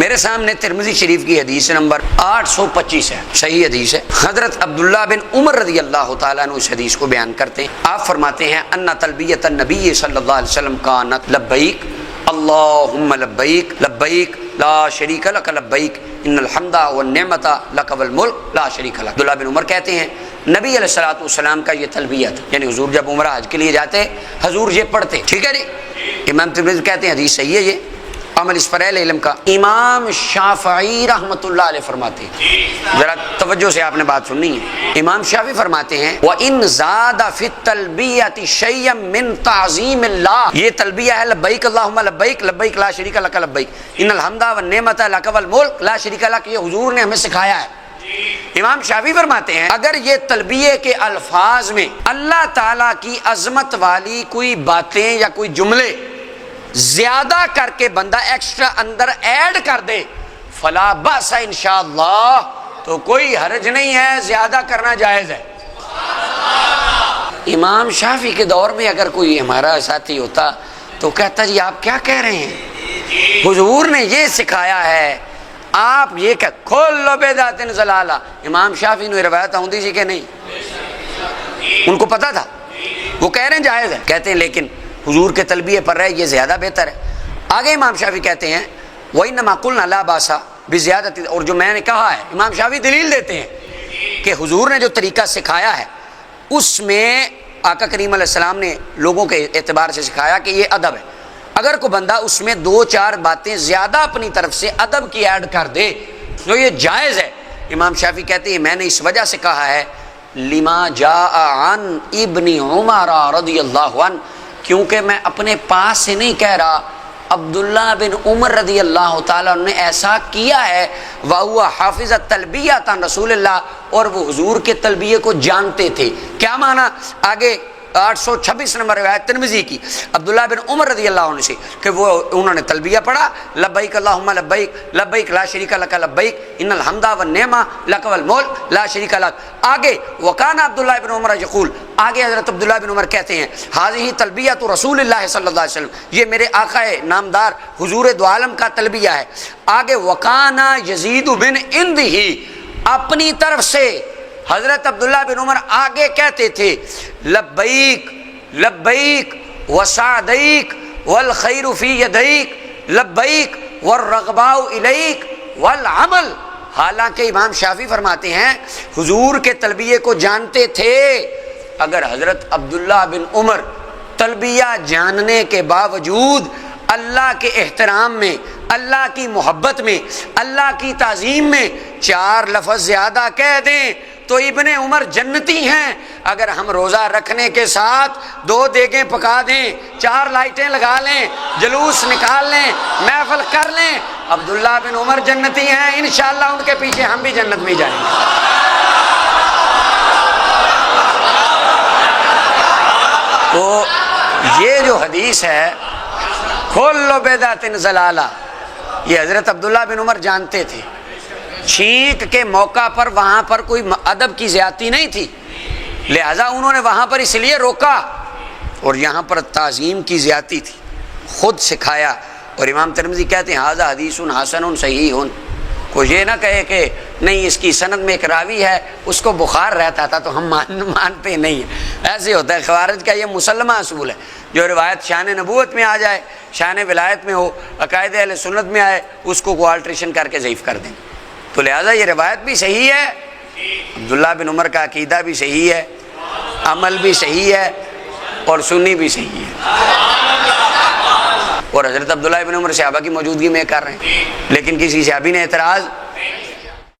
میرے سامنے ترمذی شریف کی حدیث نمبر 825 ہے، صحیح حدیث ہے۔ حضرت عبداللہ بن عمر رضی اللہ تعالیٰ عنہ اس حدیث کو بیان کرتے ہیں۔ آپ فرماتے ہیں ان تلبیۃ النبی صلی اللہ علیہ وسلم کانت لبیک اللہم لبیک لبیک لا شریک لک لبیک ان الحمد والنعمت لک والملک لا شریک لک۔ عبداللہ بن عمر کہتے ہیں نبی علیہ الصلوۃ والسلام کا یہ تلبیہ تھا، یعنی حضور جب عمرہ حج کے لیے جاتے حضور یہ پڑھتے، ٹھیک ہے جی۔ امام ترمذی کہتے ہیں حدیث صحیح ہے، یہ عمل اس پر اہل علم کا۔ امام شافعی رحمۃ اللہ علیہ فرماتے ہیں، ذرا توجہ سے آپ نے بات سننی ہے، امام شافعی فرماتے ہیں وَإِن زَادَ فِي التَّلْبِيَّةِ شَيْئًا مِّن تَعْظِيمِ اللَّهِ، یہ تلبیہ ہے لبیک اللہم لبیک لبیک لا شریک لک لبیک ان الحمد والنعمت لک والملک لا شریک لک، یہ حضور نے ہمیں سکھایا ہے۔ امام شافعی فرماتے ہیں اگر یہ تلبیہ کے الفاظ میں اللہ تعالیٰ کی عظمت والی کوئی باتیں یا کوئی جملے زیادہ کر کے بندہ ایکسٹرا اندر ایڈ کر دے فلا باس انشاءاللہ، تو کوئی حرج نہیں ہے، زیادہ کرنا جائز ہے۔ امام شافعی کے دور میں اگر کوئی ہمارا ساتھی ہوتا تو کہتا جی آپ کیا کہہ رہے ہیں، حضور نے یہ سکھایا ہے، آپ یہ کہ کھولو بدعت ضلالہ۔ امام شافعی نے روایت ہوندی سی کہ نہیں، ان کو پتا تھا، وہ کہہ رہے ہیں جائز ہے، کہتے ہیں لیکن حضور کے تلبیہ پر رہے یہ زیادہ بہتر ہے۔ آگے امام شافعی کہتے ہیں وَإِنَّمَا قُلْنَا لَا بَأْسَ بِزِيَادَةِ، اور جو میں نے کہا ہے امام شافعی دلیل دیتے ہیں کہ حضور نے جو طریقہ سکھایا ہے اس میں آقا کریم علیہ السلام نے لوگوں کے اعتبار سے سکھایا کہ یہ ادب ہے، اگر کوئی بندہ اس میں دو چار باتیں زیادہ اپنی طرف سے ادب کی ایڈ کر دے تو یہ جائز ہے۔ امام شافعی کہتے ہیں میں نے اس وجہ سے کہا ہے لما جاء عن ابن عمر رضی اللہ عنہ، کیونکہ میں اپنے پاس سے نہیں کہہ رہا، عبداللہ بن عمر رضی اللہ تعالیٰ نے ایسا کیا ہے وَهُوَ حَافِظَ التَّلْبِيَّةَ عَنْ رسول اللہ، اور وہ حضور کے تلبیہ کو جانتے تھے۔ کیا معنی؟ آگے 826 نمبر روایت ترمذی کی عبداللہ بن عمر رضی اللہ عنہ سے کہ وہ انہوں نے تلبیہ پڑھا لبیک اللہم لبیک لبیک لا شریک لک لبیک ان الحمد والنعمت لک والملک لا شریک لک۔ آگے وکان عبداللہ بن عمر یقول، آگے حضرت عبداللہ بن عمر کہتے ہیں ھذہ تلبیۃ رسول اللہ صلی اللہ علیہ وسلم، یہ میرے آقا نامدار حضور دو عالم کا تلبیہ ہے۔ آگے وکان یزید بن عندہ، اپنی طرف سے حضرت عبداللہ بن عمر آگے کہتے تھے لبیک لبیک وسعدیک والخیر فی یدیک لبیک والرغباء الیک والعمل۔ حالانکہ امام شافعی فرماتے ہیں حضور کے تلبیہ کو جانتے تھے، اگر حضرت عبداللہ بن عمر تلبیہ جاننے کے باوجود اللہ کے احترام میں، اللہ کی محبت میں، اللہ کی تعظیم میں چار لفظ زیادہ کہہ دیں تو ابن عمر جنتی ہیں۔ اگر ہم روزہ رکھنے کے ساتھ 2 دیگیں پکا دیں، 4 لائٹیں لگا لیں، جلوس نکال لیں، محفل کر لیں، عبداللہ بن عمر جنتی ہیں، انشاءاللہ ان کے پیچھے ہم بھی جنت میں جائیں گے۔ تو یہ جو حدیث ہے کھولو بدعت ضلالہ، یہ حضرت عبداللہ بن عمر جانتے تھے۔ چھینک کے موقع پر وہاں پر کوئی ادب کی زیادتی نہیں تھی، لہذا انہوں نے وہاں پر اس لیے روکا، اور یہاں پر تعظیم کی زیادتی تھی، خود سکھایا۔ اور امام ترمذی کہتے ہیں ھذا حدیث حسن صحیح، کوئی یہ نہ کہے کہ نہیں اس کی سند میں ایک راوی ہے اس کو بخار رہتا تھا تو ہم مانتے نہیں ہیں۔ ایسے ہوتا ہے، خوارج کا یہ مسلمہ اصول ہے، جو روایت شان نبوت میں آ جائے، شان ولایت میں ہو، عقائد اہل سنت میں آئے، اس کو آلٹریشن کر کے ضعیف کر دیں۔ تو لہٰذا یہ روایت بھی صحیح ہے، عبداللہ بن عمر کا عقیدہ بھی صحیح ہے، عمل بھی صحیح ہے، اور سنی بھی صحیح ہے، اور حضرت عبداللہ بن عمر صحابہ کی موجودگی میں کر رہے ہیں، لیکن کسی صحابی نے اعتراض